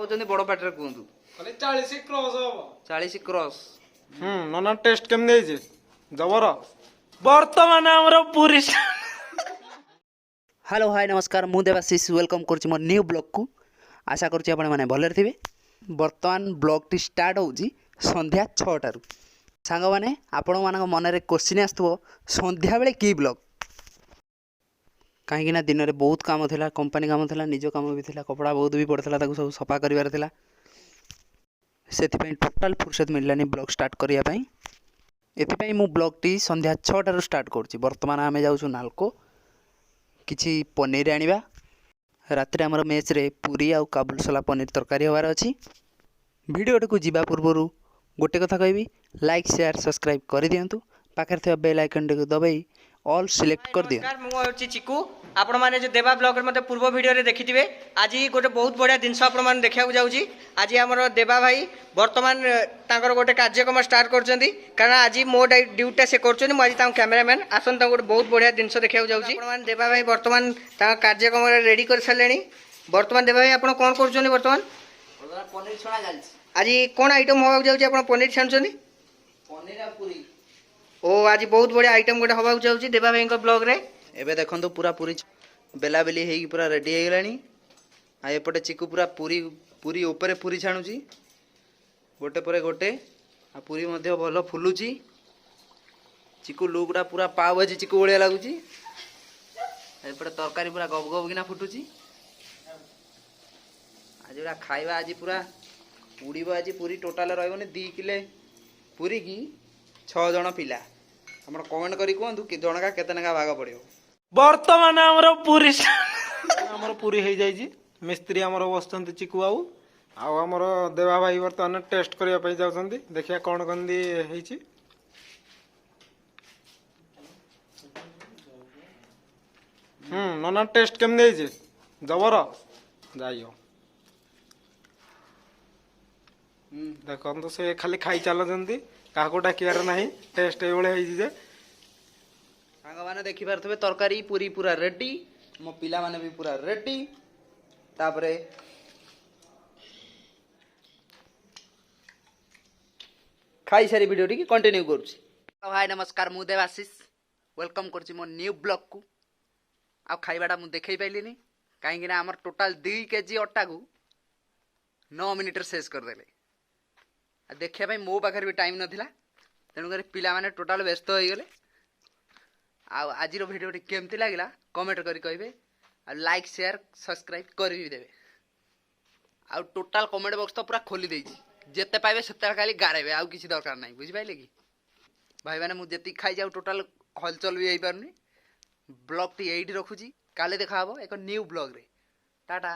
कहते बड़ पार्टी कहतु 40 क्रॉस हो 40 क्रॉस नना टेस्ट केम देइजे जबर वर्तमान हमर पूरी हेलो हाय नमस्कार मु देवाशीष वेलकम कर मोर न्यू ब्लॉग को आशा करुँच आपण मैंने भलरे थे। बर्तमान ब्लॉग टी स्टार्ट होची संध्या 6टारू सांग मैंने आपण मान मन में क्वेश्चन आसो संध्या बेले की ब्लॉग कहीं दिन में बहुत काम था कंपनी काम था निज काम भी था कपड़ा बहुत भी पड़ता सब सफा कर से टोटाल फुर्सत मिललानी ब्लॉग स्टार्ट करने एपाई मु ब्लॉग टी संध्या 6टारू स्टार्ट करुँच। बर्तमान आम जाऊँ नालको किछि पनीर आनिबा रात आमर मेस रे पूरी आउ काबुलसला पनीर तरकारी होवार अच्छी। वीडियो को जीवा पूर्व गोटे कथा कहबी लाइक शेयर सब्सक्राइब कर दियंतु पाखर थे बेल आइकन टी दबाई ऑल सिलेक्ट कर दियंतु। नमस्कार मु होची चिकू आपण माने जो देवा ब्लॉग रे मते पूर्व वीडियो रे देखिथिबे आज गोटे बहुत बढ़िया जिनस आपण माने देखिया जाउची। आज हमर देवा भाई वर्तमान तांकर गोटे कार्यक्रम स्टार्ट करचंदी कारण आज मो ड्यूटी से करचंदी मु आज तां कैमरामैन आसन तां गोटे बहुत बढ़िया जिनस देखिया जाउची। आपण माने देवा भाई वर्तमान तां कार्यक्रम रेडी कर सलेनी। वर्तमान देवा भाई आपण कोन करचंदी वर्तमान पनीर छणा जालछि आज कोन आइटम होबा जाउची आपण पनीर छानचंदी पनीर आ पूरी ओ आज बहुत बढ़िया आइटम गोटे होबा जाउची देवा भाई को ब्लॉग रे। एबे देखंतु पूरा पूरी बेला बेली हेई पूरा रेडी हे गलानी। आ एपटे चिकू पूरा पूरी पूरी ऊपर पूरी छाणुची गोटे परे गोटे आ पूरी मध्ये भलो फुलुची। चिकू लुकड़ा पूरा पाव भाजी चिकू भलिया लागुची। एपटे तरकारी पूरा गब गब किना फुटुची। आज पूरा खाइबा आज पूरा उड़ीबो आज पूरी टोटाल रहबोनी 2 किलो पूरी की 6 जण पिला हमर कमेंट करी कहतु कि जनका केते नका भाग पड़ियो। वर्तमान हमर पूरी हे जाइजी मिस्त्री हमर बसचंती चिकू बाबू आउ हमर देवा भाई वर्तमान टेस्ट करिया पई जाउछंती देखिया कोन गंदी हेची। नना टेस्ट केम देइजे जबर जाइयो देखो तो से खाली खाई चलती क्या डाकिबार ना टेस्ट ये जे सांग माने देखि पारथबे तरकारी पूरी पूरा रेडी मो पिला माने भी पूरा रेडी तापरे खाई सारी वीडियो टी कंटिन्यू करूची। हाय नमस्कार मु देवाशीष वेलकम कर मोर न्यू ब्लॉग को आ खाइबाटा मु देखै पाइलिनी कहीं आमर टोटाल 2 केजी अटा को 9 मिनिट शेष करदेले। देखिया मो पाखे भी टाइम नाला तेणुक पिला माने टोटाल व्यस्त हो गले। आज भिडियो केमती लगे कमेंट करी कहिबे आ लाइक शेयर सब्सक्राइब कर भी देबे। आ टोटाल कमेंट बॉक्स तो पूरा खोली देइछि जेते पाइबे सेते खाली गारेबे आ किसी दरकार नहीं बुझि पाइले कि भाई माने मु जेति खाई जाऊ टोटाल हलचल भी होई पारनी। ब्लॉग टी एइडी रखुची काले देखा हबो एक न्यू ब्लॉग रे टाटा।